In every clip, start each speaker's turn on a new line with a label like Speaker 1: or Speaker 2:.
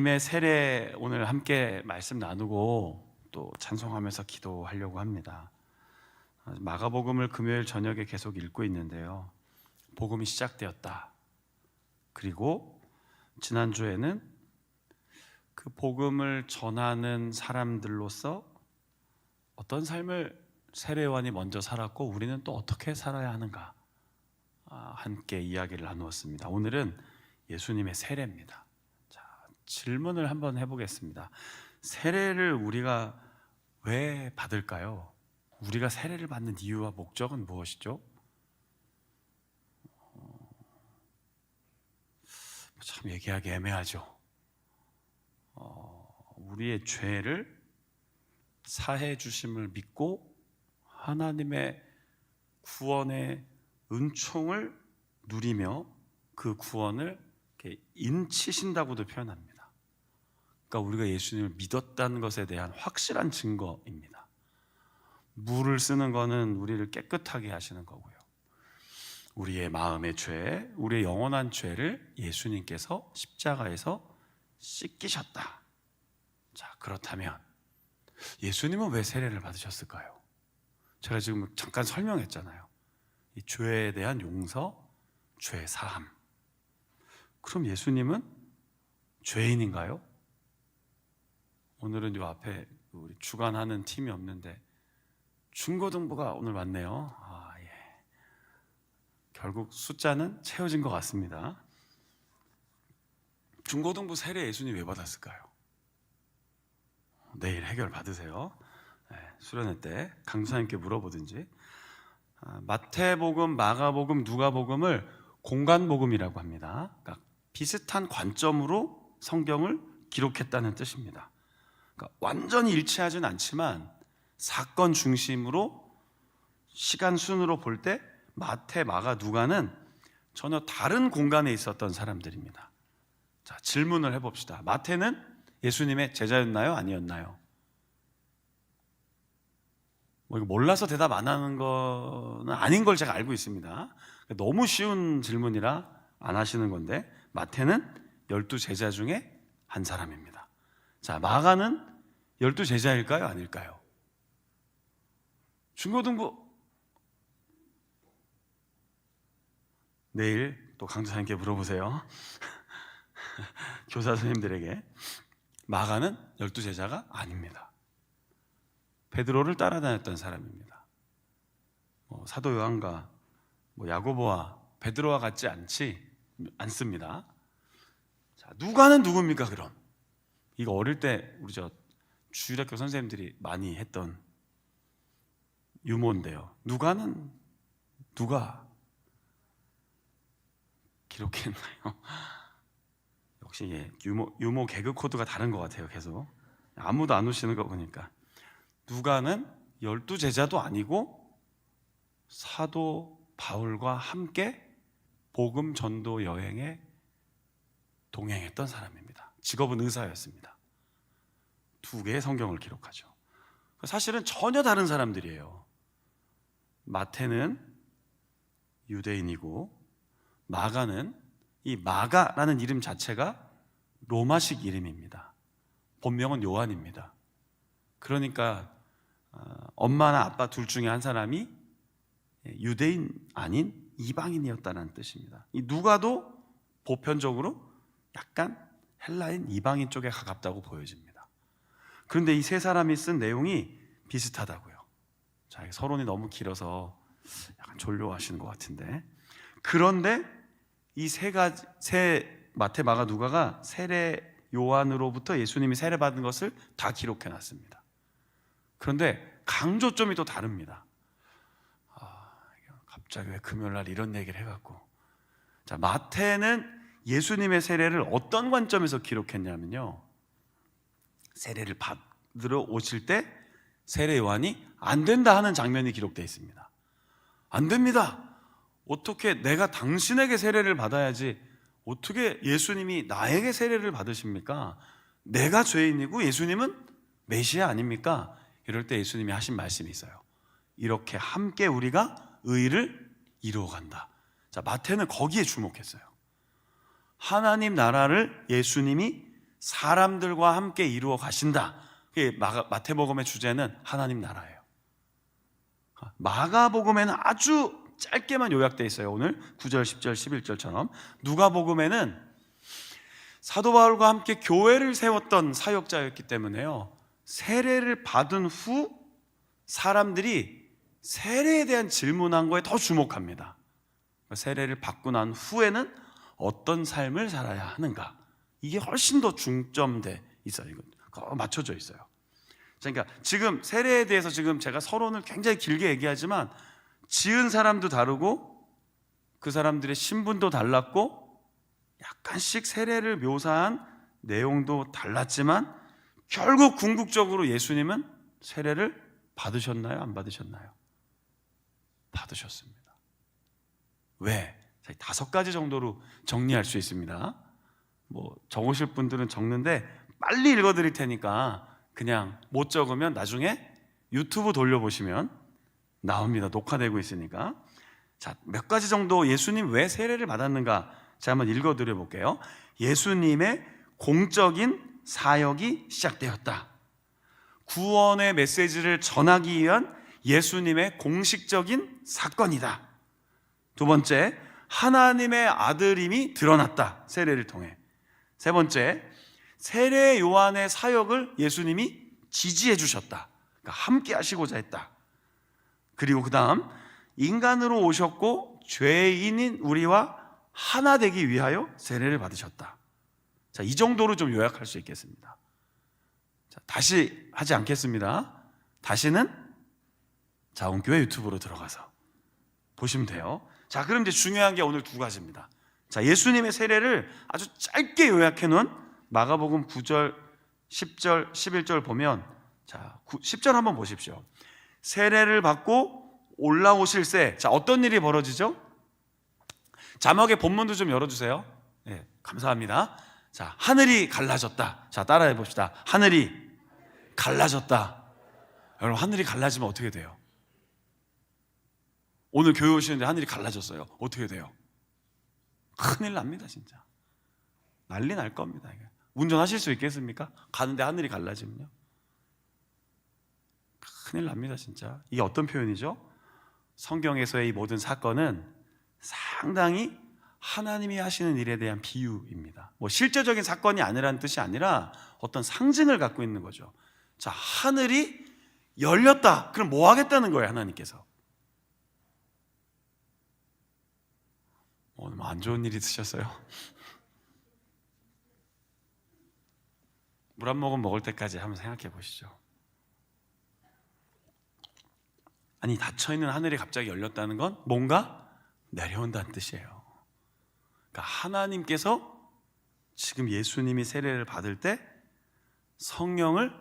Speaker 1: 주님의 세례 오늘 함께 말씀 나누고 또 찬송하면서 기도하려고 합니다. 마가복음을 금요일 저녁에 계속 읽고 있는데요. 복음이 시작되었다. 그리고 지난주에는 그 복음을 전하는 사람들로서 어떤 삶을 세례요한이 먼저 살았고 우리는 또 어떻게 살아야 하는가 함께 이야기를 나누었습니다. 오늘은 예수님의 세례입니다. 질문을 한번 해보겠습니다. 세례를 우리가 왜 받을까요? 우리가 세례를 받는 이유와 목적은 무엇이죠? 참 얘기하기 애매하죠. 우리의 죄를 사해 주심을 믿고 하나님의 구원의 은총을 누리며 그 구원을 이렇게 인치신다고도 표현합니다. 그러니까 우리가 예수님을 믿었다는 것에 대한 확실한 증거입니다. 물을 쓰는 것은 우리를 깨끗하게 하시는 거고요. 우리의 마음의 죄, 우리의 영원한 죄를 예수님께서 십자가에서 씻기셨다. 자, 그렇다면 예수님은 왜 세례를 받으셨을까요? 제가 지금 잠깐 설명했잖아요. 이 죄에 대한 용서, 죄 사함. 그럼 예수님은 죄인인가요? 오늘은 요 앞에 우리 주관하는 팀이 없는데 중고등부가 오늘 왔네요. 예. 결국 숫자는 채워진 것 같습니다. 중고등부 세례 예수님 왜 받았을까요? 내일 해결 받으세요. 수련회 때 강사님께 물어보든지. 마태복음, 마가복음, 누가복음을 공간복음이라고 합니다. 그러니까 비슷한 관점으로 성경을 기록했다는 뜻입니다. 그러니까 완전히 일치하진 않지만 사건 중심으로 시간 순으로 볼 때 마태, 마가, 누가는 전혀 다른 공간에 있었던 사람들입니다. 자, 질문을 해봅시다. 마태는 예수님의 제자였나요? 아니었나요? 이거 몰라서 대답 안 하는 거는 아닌 걸 제가 알고 있습니다. 너무 쉬운 질문이라 안 하시는 건데 마태는 12 제자 중에 한 사람입니다. 자, 마가는 12 제자일까요? 아닐까요? 중고등부 내일 또 강사님께 물어보세요. 교사 선생님들에게. 마가는 12 제자가 아닙니다. 베드로를 따라다녔던 사람입니다. 사도 요한과 야고보와 베드로와 같지 않습니다. 자, 누가는 누굽니까 그럼? 이거 어릴 때 우리 주일학교 선생님들이 많이 했던 유머인데요. 누가는 누가 기록했나요? 역시 유머 개그 코드가 다른 것 같아요. 계속 아무도 안 오시는 거 보니까 누가는 12 제자도 아니고 사도 바울과 함께 복음 전도 여행에 동행했던 사람입니다. 직업은 의사였습니다. 2개의 성경을 기록하죠. 사실은 전혀 다른 사람들이에요. 마태는 유대인이고 마가는 이 마가라는 이름 자체가 로마식 이름입니다. 본명은 요한입니다. 그러니까 엄마나 아빠 둘 중에 한 사람이 유대인 아닌 이방인이었다는 뜻입니다. 이 누가도 보편적으로 약간 헬라인 이방인 쪽에 가깝다고 보여집니다. 그런데 이 세 사람이 쓴 내용이 비슷하다고요. 자, 서론이 너무 길어서 약간 졸려하시는 것 같은데, 그런데 이 세 마태, 마가, 누가가 세례 요한으로부터 예수님이 세례 받은 것을 다 기록해 놨습니다. 그런데 강조점이 또 다릅니다. 갑자기 왜 금요일날 이런 얘기를 해갖고. 자, 마태는 예수님의 세례를 어떤 관점에서 기록했냐면요, 세례를 받으러 오실 때 세례 요한이 안 된다 하는 장면이 기록되어 있습니다. 안 됩니다. 어떻게 내가 당신에게 세례를 받아야지 어떻게 예수님이 나에게 세례를 받으십니까? 내가 죄인이고 예수님은 메시아 아닙니까? 이럴 때 예수님이 하신 말씀이 있어요. 이렇게 함께 우리가 의를 이루어간다. 자, 마태는 거기에 주목했어요. 하나님 나라를 예수님이 사람들과 함께 이루어 가신다. 마태복음의 주제는 하나님 나라예요. 마가복음에는 아주 짧게만 요약되어 있어요. 오늘 9절, 10절, 11절처럼. 누가복음에는 사도 바울과 함께 교회를 세웠던 사역자였기 때문에요, 세례를 받은 후 사람들이 세례에 대한 질문한 거에 더 주목합니다. 세례를 받고 난 후에는 어떤 삶을 살아야 하는가, 이게 훨씬 더 중점돼 있어요. 이거 맞춰져 있어요. 그러니까 지금 세례에 대해서 지금 제가 서론을 굉장히 길게 얘기하지만 지은 사람도 다르고 그 사람들의 신분도 달랐고 약간씩 세례를 묘사한 내용도 달랐지만 결국 궁극적으로 예수님은 세례를 받으셨나요? 안 받으셨나요? 받으셨습니다. 왜? 5가지 정도로 정리할 수 있습니다. 뭐 적으실 분들은 적는데 빨리 읽어드릴 테니까 그냥 못 적으면 나중에 유튜브 돌려보시면 나옵니다. 녹화되고 있으니까. 자, 몇 가지 정도 예수님 왜 세례를 받았는가 제가 한번 읽어드려 볼게요. 예수님의 공적인 사역이 시작되었다. 구원의 메시지를 전하기 위한 예수님의 공식적인 사건이다. 두 번째, 하나님의 아들임이 드러났다. 세례를 통해. 세 번째, 세례 요한의 사역을 예수님이 지지해 주셨다. 그러니까 함께 하시고자 했다. 그리고 그 다음, 인간으로 오셨고 죄인인 우리와 하나 되기 위하여 세례를 받으셨다. 자, 이 정도로 좀 요약할 수 있겠습니다. 자, 다시 하지 않겠습니다. 다시는 자원교회 유튜브로 들어가서 보시면 돼요. 자, 그럼 이제 중요한 게 오늘 2가지입니다. 자, 예수님의 세례를 아주 짧게 요약해 놓은 마가복음 9절, 10절, 11절 보면, 자, 10절 한번 보십시오. 세례를 받고 올라오실새. 자, 어떤 일이 벌어지죠? 자막의 본문도 좀 열어주세요. 네, 감사합니다. 자, 하늘이 갈라졌다. 자, 따라해 봅시다. 하늘이 갈라졌다. 여러분, 하늘이 갈라지면 어떻게 돼요? 오늘 교회 오시는데 하늘이 갈라졌어요. 어떻게 돼요? 큰일 납니다, 진짜. 난리 날 겁니다. 운전하실 수 있겠습니까? 가는데 하늘이 갈라지면요. 큰일 납니다, 진짜. 이게 어떤 표현이죠? 성경에서의 이 모든 사건은 상당히 하나님이 하시는 일에 대한 비유입니다. 뭐 실제적인 사건이 아니라는 뜻이 아니라 어떤 상징을 갖고 있는 거죠. 자, 하늘이 열렸다. 그럼 뭐 하겠다는 거예요, 하나님께서? 오늘 뭐 안 좋은 일 있으셨어요? 물 한 모금 먹을 때까지 한번 생각해 보시죠. 아니, 닫혀있는 하늘이 갑자기 열렸다는 건 뭔가 내려온다는 뜻이에요. 그러니까 하나님께서 지금 예수님이 세례를 받을 때 성령을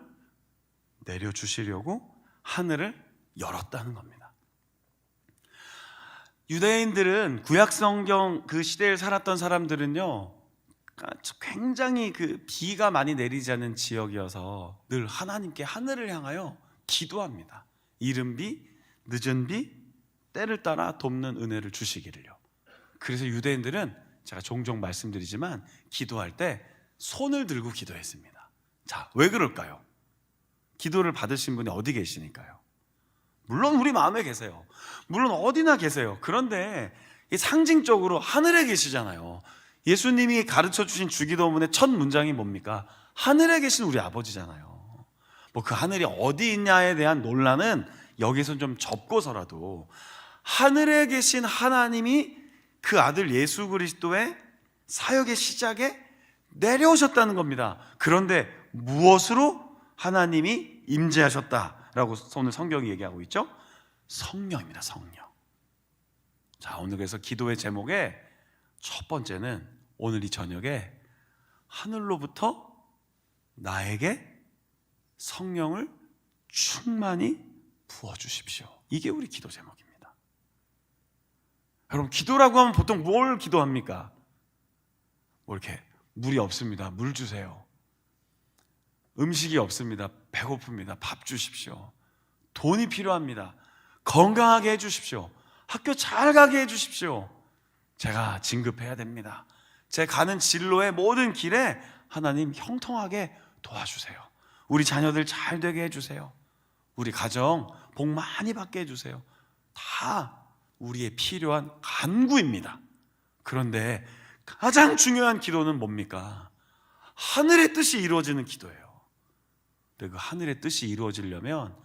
Speaker 1: 내려주시려고 하늘을 열었다는 겁니다. 유대인들은 구약 성경 그 시대에 살았던 사람들은요, 굉장히 그 비가 많이 내리지 않는 지역이어서 늘 하나님께 하늘을 향하여 기도합니다. 이른 비, 늦은 비, 때를 따라 돕는 은혜를 주시기를요. 그래서 유대인들은 제가 종종 말씀드리지만 기도할 때 손을 들고 기도했습니다. 자, 왜 그럴까요? 기도를 받으신 분이 어디 계시니까요? 물론 우리 마음에 계세요. 물론 어디나 계세요. 그런데 상징적으로 하늘에 계시잖아요. 예수님이 가르쳐 주신 주기도문의 첫 문장이 뭡니까? 하늘에 계신 우리 아버지잖아요. 뭐 그 하늘이 어디 있냐에 대한 논란은 여기서 좀 접고서라도 하늘에 계신 하나님이 그 아들 예수 그리스도의 사역의 시작에 내려오셨다는 겁니다. 그런데 무엇으로 하나님이 임재하셨다라고 오늘 성경이 얘기하고 있죠? 성령입니다. 성령. 자, 오늘 그래서 기도의 제목에 첫 번째는 오늘 이 저녁에 하늘로부터 나에게 성령을 충만히 부어주십시오. 이게 우리 기도 제목입니다. 여러분, 기도라고 하면 보통 뭘 기도합니까? 뭐 이렇게 물이 없습니다. 물 주세요. 음식이 없습니다. 배고픕니다. 밥 주십시오. 돈이 필요합니다. 건강하게 해주십시오. 학교 잘 가게 해주십시오. 제가 진급해야 됩니다. 제 가는 진로의 모든 길에 하나님 형통하게 도와주세요. 우리 자녀들 잘 되게 해주세요. 우리 가정 복 많이 받게 해주세요. 다 우리의 필요한 간구입니다. 그런데 가장 중요한 기도는 뭡니까? 하늘의 뜻이 이루어지는 기도예요. 근데 그 하늘의 뜻이 이루어지려면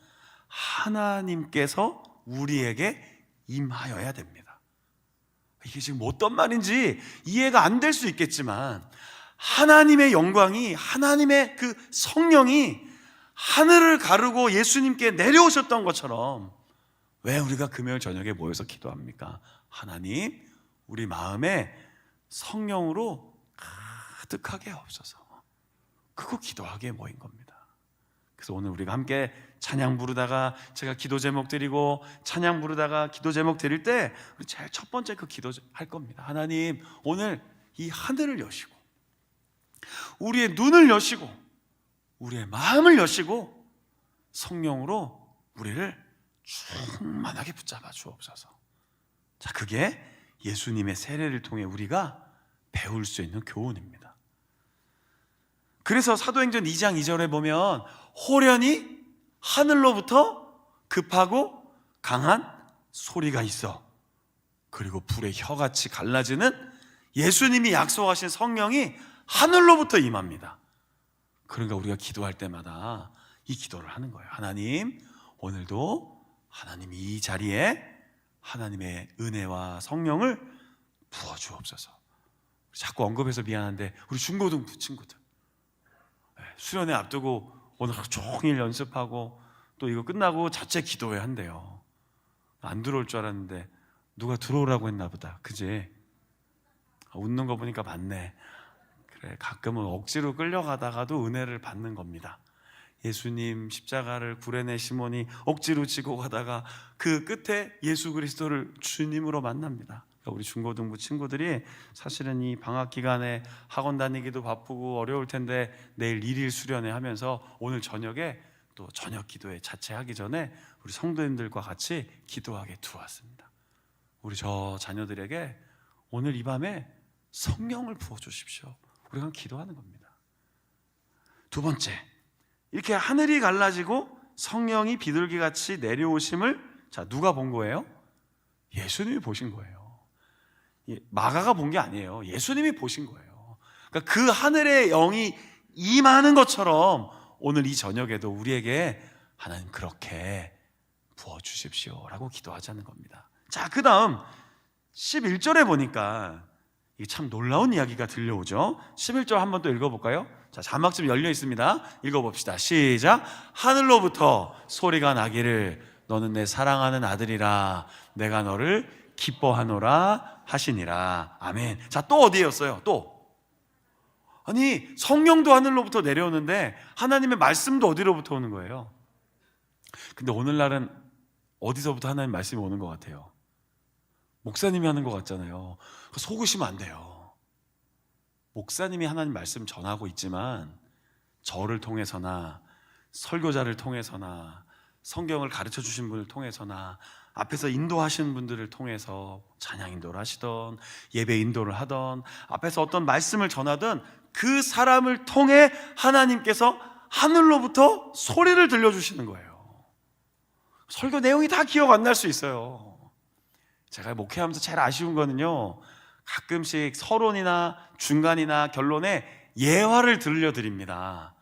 Speaker 1: 하나님께서 우리에게 임하여야 됩니다. 이게 지금 어떤 말인지 이해가 안 될 수 있겠지만, 하나님의 영광이, 하나님의 그 성령이 하늘을 가르고 예수님께 내려오셨던 것처럼 왜 우리가 금요일 저녁에 모여서 기도합니까? 하나님, 우리 마음에 성령으로 가득하게 하옵소서. 그거 기도하기에 모인 겁니다. 그래서 오늘 우리가 함께 찬양 부르다가 제가 기도 제목 드리고 찬양 부르다가 기도 제목 드릴 때 우리 제일 첫 번째 그 기도 할 겁니다. 하나님, 오늘 이 하늘을 여시고 우리의 눈을 여시고 우리의 마음을 여시고 성령으로 우리를 충만하게 붙잡아 주옵소서. 자, 그게 예수님의 세례를 통해 우리가 배울 수 있는 교훈입니다. 그래서 사도행전 2장 2절에 보면 호련히 하늘로부터 급하고 강한 소리가 있어. 그리고 불의 혀같이 갈라지는 예수님이 약속하신 성령이 하늘로부터 임합니다. 그러니까 우리가 기도할 때마다 이 기도를 하는 거예요. 하나님, 오늘도 하나님이 이 자리에 하나님의 은혜와 성령을 부어주옵소서. 자꾸 언급해서 미안한데 우리 중고등부 친구들 수련회 앞두고 오늘 하루 종일 연습하고 또 이거 끝나고 자체 기도회 한대요. 안 들어올 줄 알았는데 누가 들어오라고 했나 보다. 그지? 웃는 거 보니까 맞네. 그래, 가끔은 억지로 끌려가다가도 은혜를 받는 겁니다. 예수님 십자가를 구레네 시몬이 억지로 지고 가다가 그 끝에 예수 그리스도를 주님으로 만납니다. 우리 중고등부 친구들이 사실은 이 방학 기간에 학원 다니기도 바쁘고 어려울 텐데 내일 1일 수련회 하면서 오늘 저녁에 또 저녁 기도회 자체하기 전에 우리 성도님들과 같이 기도하게 들어왔습니다. 우리 저 자녀들에게 오늘 이 밤에 성령을 부어주십시오. 우리가 기도하는 겁니다. 두 번째, 이렇게 하늘이 갈라지고 성령이 비둘기같이 내려오심을 자, 누가 본 거예요? 예수님이 보신 거예요. 마가가 본 게 아니에요. 예수님이 보신 거예요. 그러니까 그 하늘의 영이 임하는 것처럼 오늘 이 저녁에도 우리에게 하나님 그렇게 부어주십시오 라고 기도하자는 겁니다. 자, 그 다음 11절에 보니까 이게 참 놀라운 이야기가 들려오죠. 11절 한번 또 읽어볼까요? 자, 자막쯤 열려 있습니다. 읽어봅시다. 시작. 하늘로부터 소리가 나기를 너는 내 사랑하는 아들이라 내가 너를 기뻐하노라 하시니라. 아멘. 자, 또 어디였어요? 또 아니, 성령도 하늘로부터 내려오는데 하나님의 말씀도 어디로부터 오는 거예요? 근데 오늘날은 어디서부터 하나님 말씀이 오는 것 같아요? 목사님이 하는 것 같잖아요. 속으시면 안 돼요. 목사님이 하나님 말씀 전하고 있지만 저를 통해서나 설교자를 통해서나 성경을 가르쳐 주신 분을 통해서나 앞에서 인도하시는 분들을 통해서 찬양 인도를 하시던 예배 인도를 하던 앞에서 어떤 말씀을 전하던 그 사람을 통해 하나님께서 하늘로부터 소리를 들려주시는 거예요. 설교 내용이 다 기억 안 날 수 있어요. 제가 목회하면서 제일 아쉬운 거는요, 가끔씩 서론이나 중간이나 결론에 예화를 들려드립니다.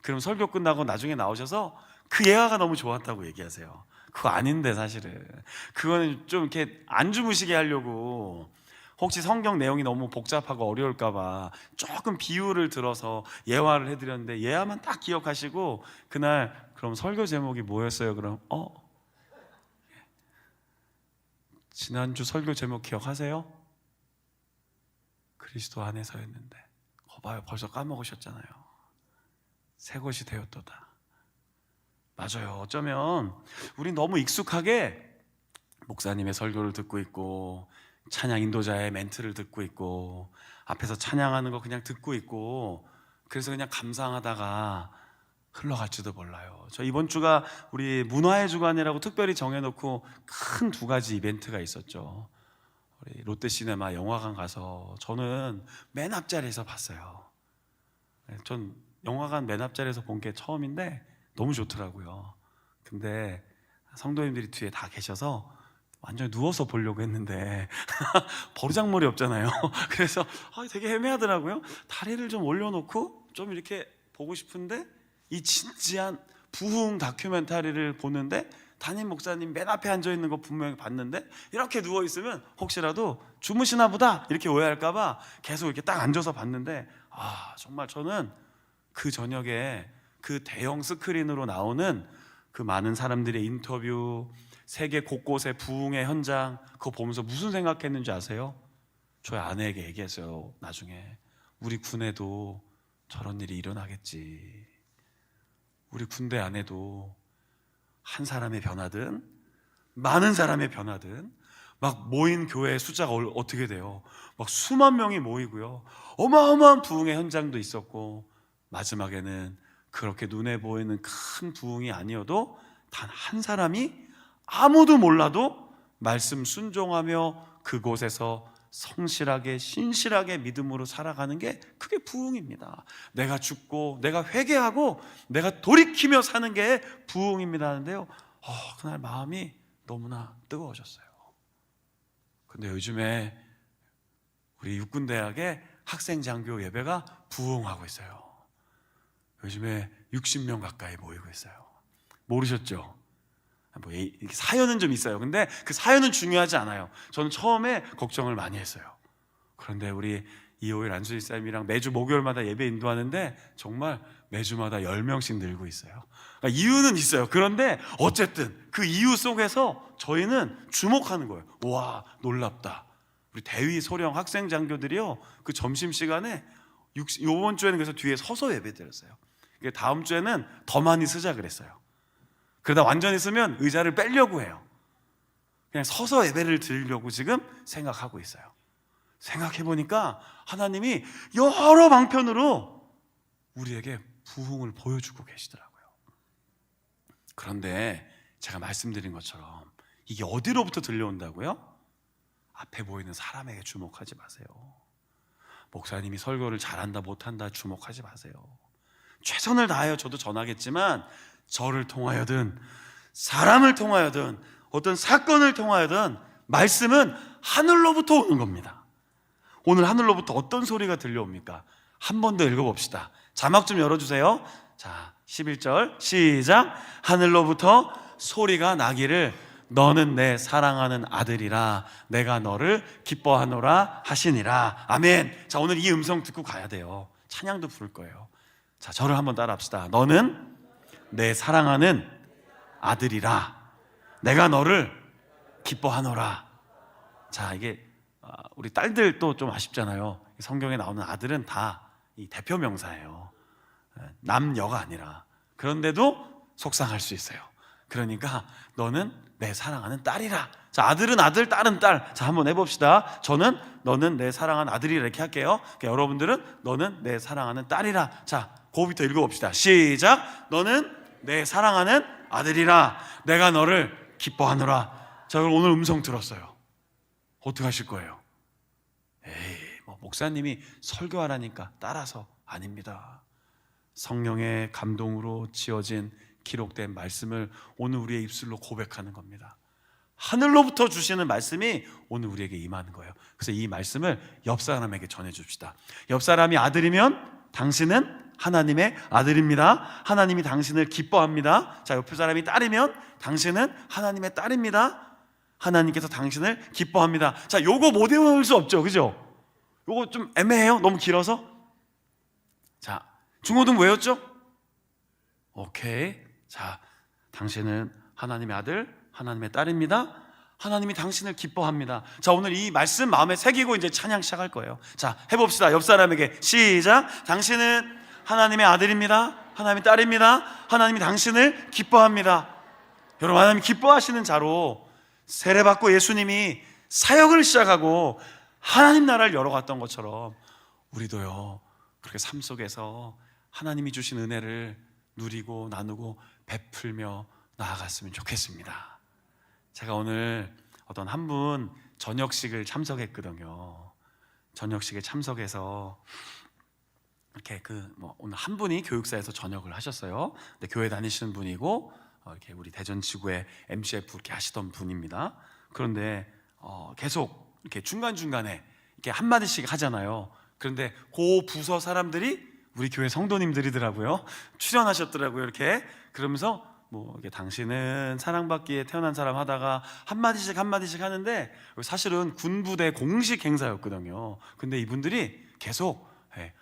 Speaker 1: 그럼 설교 끝나고 나중에 나오셔서 그 예화가 너무 좋았다고 얘기하세요. 그거 아닌데 사실은 그거는 좀 이렇게 안 주무시게 하려고 혹시 성경 내용이 너무 복잡하고 어려울까봐 조금 비유를 들어서 예화를 해드렸는데 예화만 딱 기억하시고 그날 그럼 설교 제목이 뭐였어요? 그럼 지난주 설교 제목 기억하세요? 그리스도 안에서였는데 봐요, 벌써 까먹으셨잖아요. 새 것이 되었도다. 맞아요. 어쩌면 우리 너무 익숙하게 목사님의 설교를 듣고 있고 찬양 인도자의 멘트를 듣고 있고 앞에서 찬양하는 거 그냥 듣고 있고 그래서 그냥 감상하다가 흘러갈지도 몰라요. 저 이번 주가 우리 문화의 주간이라고 특별히 정해놓고 큰 두 가지 이벤트가 있었죠. 우리 롯데시네마 영화관 가서 저는 맨 앞자리에서 봤어요. 전 영화관 맨 앞자리에서 본 게 처음인데 너무 좋더라고요. 근데 성도님들이 뒤에 다 계셔서 완전히 누워서 보려고 했는데 버르장머리 없잖아요. 그래서 되게 애매하더라고요. 다리를 좀 올려놓고 좀 이렇게 보고 싶은데 이 진지한 부흥 다큐멘터리를 보는데 담임 목사님 맨 앞에 앉아있는 거 분명히 봤는데 이렇게 누워있으면 혹시라도 주무시나 보다 이렇게 오해할까봐 계속 이렇게 딱 앉아서 봤는데 정말 저는 그 저녁에 그 대형 스크린으로 나오는 그 많은 사람들의 인터뷰, 세계 곳곳의 부흥의 현장, 그거 보면서 무슨 생각했는지 아세요? 저희 아내에게 얘기했어요. 나중에 우리 군에도 저런 일이 일어나겠지. 우리 군대 안에도 한 사람의 변화든 많은 사람의 변화든 막 모인 교회의 숫자가 어떻게 돼요? 막 수만 명이 모이고요, 어마어마한 부흥의 현장도 있었고, 마지막에는 그렇게 눈에 보이는 큰 부흥이 아니어도 단 한 사람이 아무도 몰라도 말씀 순종하며 그곳에서 성실하게 신실하게 믿음으로 살아가는 게 그게 부흥입니다. 내가 죽고 내가 회개하고 내가 돌이키며 사는 게 부흥입니다 하는데요, 그날 마음이 너무나 뜨거워졌어요. 근데 요즘에 우리 육군대학의 학생장교 예배가 부흥하고 있어요. 요즘에 60명 가까이 모이고 있어요. 모르셨죠? 사연은 좀 있어요. 근데 그 사연은 중요하지 않아요. 저는 처음에 걱정을 많이 했어요. 그런데 우리 이호일 안수일사님이랑 매주 목요일마다 예배 인도하는데 정말 매주마다 10명씩 늘고 있어요. 그러니까 이유는 있어요. 그런데 어쨌든 그 이유 속에서 저희는 주목하는 거예요. 와, 놀랍다. 우리 대위 소령 학생 장교들이요, 그 점심시간에 이번 주에는 그래서 뒤에 서서 예배 드렸어요. 다음 주에는 더 많이 쓰자 그랬어요. 그러다 완전히 쓰면 의자를 빼려고 해요. 그냥 서서 예배를 드리려고 지금 생각하고 있어요. 생각해보니까 하나님이 여러 방편으로 우리에게 부흥을 보여주고 계시더라고요. 그런데 제가 말씀드린 것처럼 이게 어디로부터 들려온다고요? 앞에 보이는 사람에게 주목하지 마세요. 목사님이 설교를 잘한다 못한다 주목하지 마세요. 최선을 다하여 저도 전하겠지만 저를 통하여든 사람을 통하여든 어떤 사건을 통하여든 말씀은 하늘로부터 오는 겁니다. 오늘 하늘로부터 어떤 소리가 들려옵니까? 한 번 더 읽어봅시다. 자막 좀 열어주세요. 자, 11절 시작. 하늘로부터 소리가 나기를 너는 내 사랑하는 아들이라 내가 너를 기뻐하노라 하시니라. 아멘. 자, 오늘 이 음성 듣고 가야 돼요. 찬양도 부를 거예요. 자, 저를 한번 따라 합시다. 너는 내 사랑하는 아들이라 내가 너를 기뻐하노라. 자, 이게 우리 딸들도 좀 아쉽잖아요. 성경에 나오는 아들은 다 이 대표 명사예요. 남녀가 아니라. 그런데도 속상할 수 있어요. 그러니까 너는 내 사랑하는 딸이라. 자, 아들은 아들, 딸은 딸. 자, 한번 해봅시다. 저는 너는 내 사랑하는 아들이라 이렇게 할게요. 그러니까 여러분들은 너는 내 사랑하는 딸이라. 자, 그거부터 읽어봅시다. 시작. 너는 내 사랑하는 아들이라 내가 너를 기뻐하노라. 자, 그럼 오늘 음성 들었어요. 어떻게 하실 거예요? 목사님이 설교하라니까 따라서 아닙니다. 성령의 감동으로 지어진 기록된 말씀을 오늘 우리의 입술로 고백하는 겁니다. 하늘로부터 주시는 말씀이 오늘 우리에게 임하는 거예요. 그래서 이 말씀을 옆 사람에게 전해줍시다. 옆 사람이 아들이면 당신은 하나님의 아들입니다. 하나님이 당신을 기뻐합니다. 자, 옆에 사람이 딸이면 당신은 하나님의 딸입니다. 하나님께서 당신을 기뻐합니다. 자, 요거 못 외울 수 없죠, 그죠? 요거 좀 애매해요? 너무 길어서? 자, 중고등 외웠죠? 오케이. 자, 당신은 하나님의 아들, 하나님의 딸입니다. 하나님이 당신을 기뻐합니다. 자, 오늘 이 말씀 마음에 새기고 이제 찬양 시작할 거예요. 자, 해봅시다. 옆 사람에게 시작. 당신은 하나님의 아들입니다. 하나님의 딸입니다. 하나님이 당신을 기뻐합니다. 여러분, 하나님 기뻐하시는 자로 세례받고 예수님이 사역을 시작하고 하나님 나라를 열어갔던 것처럼 우리도요, 그렇게 삶 속에서 하나님이 주신 은혜를 누리고 나누고 베풀며 나아갔으면 좋겠습니다. 제가 오늘 어떤 한 분 저녁식을 참석했거든요. 저녁식에 참석해서 이렇게 오늘 한 분이 교육사에서 전역을 하셨어요. 근데 교회 다니시는 분이고 이렇게 우리 대전 지구의 MCF 이렇게 하시던 분입니다. 그런데 계속 이렇게 중간중간에 이렇게 한마디씩 하잖아요. 그런데 그 부서 사람들이 우리 교회 성도님들이더라고요. 출연하셨더라고요. 이렇게 그러면서 이게 당신은 사랑받기에 태어난 사람 하다가 한마디씩 하는데 사실은 군부대 공식 행사였거든요. 근데 이분들이 계속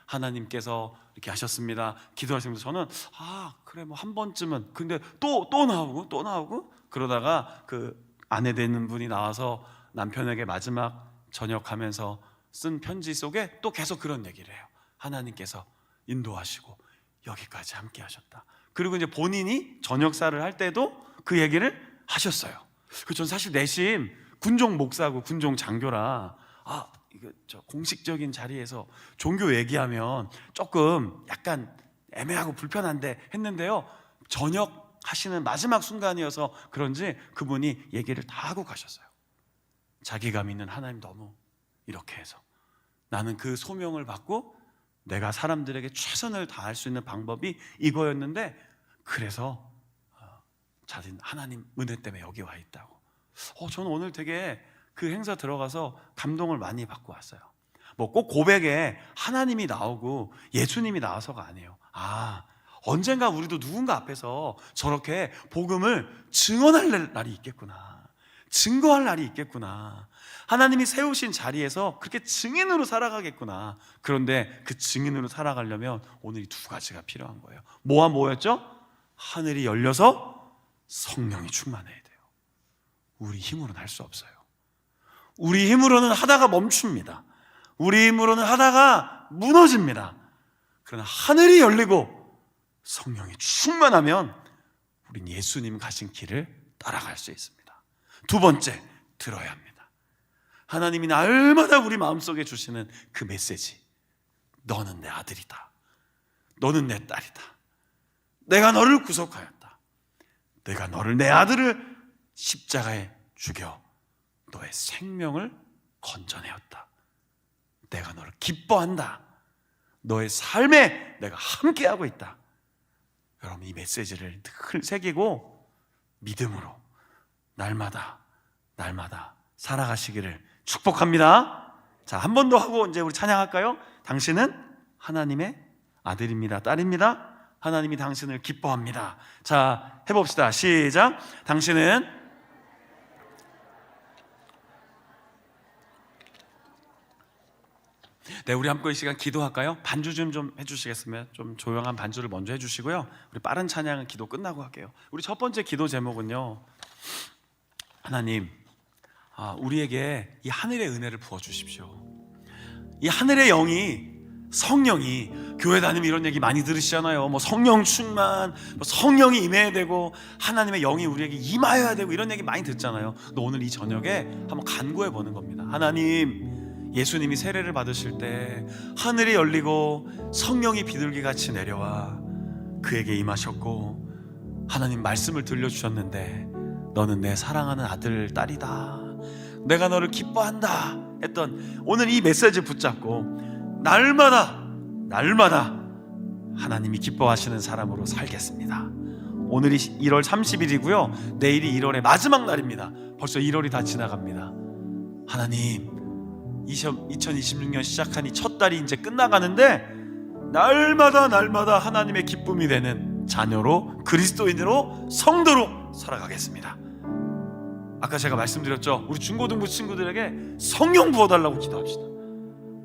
Speaker 1: 하나님께서 이렇게 하셨습니다, 기도하시면서 저는 그래 한 번쯤은, 근데 또 나오고 그러다가 그 아내 되는 분이 나와서 남편에게 마지막 전역하면서 쓴 편지 속에 또 계속 그런 얘기를 해요. 하나님께서 인도하시고 여기까지 함께 하셨다. 그리고 이제 본인이 전역사를 할 때도 그 얘기를 하셨어요. 전 사실 내심 군종 목사고 군종 장교라 이거 공식적인 자리에서 종교 얘기하면 조금 약간 애매하고 불편한데 했는데요, 전역하시는 마지막 순간이어서 그런지 그분이 얘기를 다 하고 가셨어요. 자기가 믿는 하나님 너무 이렇게 해서 나는 그 소명을 받고 내가 사람들에게 최선을 다할 수 있는 방법이 이거였는데, 그래서 자신 하나님 은혜 때문에 여기 와 있다고. 저는 오늘 되게 그 행사 들어가서 감동을 많이 받고 왔어요. 꼭 고백에 하나님이 나오고 예수님이 나와서가 아니에요. 언젠가 우리도 누군가 앞에서 저렇게 복음을 증언할 날이 있겠구나, 증거할 날이 있겠구나, 하나님이 세우신 자리에서 그렇게 증인으로 살아가겠구나. 그런데 그 증인으로 살아가려면 오늘 이 두 가지가 필요한 거예요. 뭐였죠? 하늘이 열려서 성령이 충만해야 돼요. 우리 힘으로는 할 수 없어요. 우리 힘으로는 하다가 멈춥니다. 우리 힘으로는 하다가 무너집니다. 그러나 하늘이 열리고 성령이 충만하면 우린 예수님 가신 길을 따라갈 수 있습니다. 두 번째, 들어야 합니다. 하나님이 날마다 우리 마음속에 주시는 그 메시지. 너는 내 아들이다. 너는 내 딸이다. 내가 너를 구속하였다. 내가 너를, 내 아들을 십자가에 죽여 너의 생명을 건져내었다. 내가 너를 기뻐한다. 너의 삶에 내가 함께하고 있다. 여러분, 이 메시지를 늘 새기고 믿음으로 날마다 살아가시기를 축복합니다. 자, 한 번 더 하고 이제 우리 찬양할까요? 당신은 하나님의 아들입니다, 딸입니다. 하나님이 당신을 기뻐합니다. 자, 해봅시다. 시작. 당신은 네, 우리 함께 이 시간 기도할까요? 반주 좀 해주시겠으면, 좀 조용한 반주를 먼저 해주시고요, 우리 빠른 찬양은 기도 끝나고 할게요. 우리 첫 번째 기도 제목은요, 하나님, 우리에게 이 하늘의 은혜를 부어주십시오. 이 하늘의 영이, 성령이, 교회 다니면 이런 얘기 많이 들으시잖아요. 성령 충만, 성령이 임해야 되고 하나님의 영이 우리에게 임하여야 되고 이런 얘기 많이 듣잖아요. 근데 오늘 이 저녁에 한번 간구해 보는 겁니다. 하나님, 예수님이 세례를 받으실 때 하늘이 열리고 성령이 비둘기같이 내려와 그에게 임하셨고 하나님 말씀을 들려주셨는데, 너는 내 사랑하는 아들, 딸이다, 내가 너를 기뻐한다 했던 오늘 이 메시지 붙잡고 날마다 하나님이 기뻐하시는 사람으로 살겠습니다. 오늘이 1월 30일이고요 내일이 1월의 마지막 날입니다. 벌써 1월이 다 지나갑니다. 하나님, 2026년 시작한 이 첫 달이 이제 끝나가는데 날마다 하나님의 기쁨이 되는 자녀로, 그리스도인으로, 성도로 살아가겠습니다. 아까 제가 말씀드렸죠, 우리 중고등부 친구들에게 성령 부어달라고 기도합시다.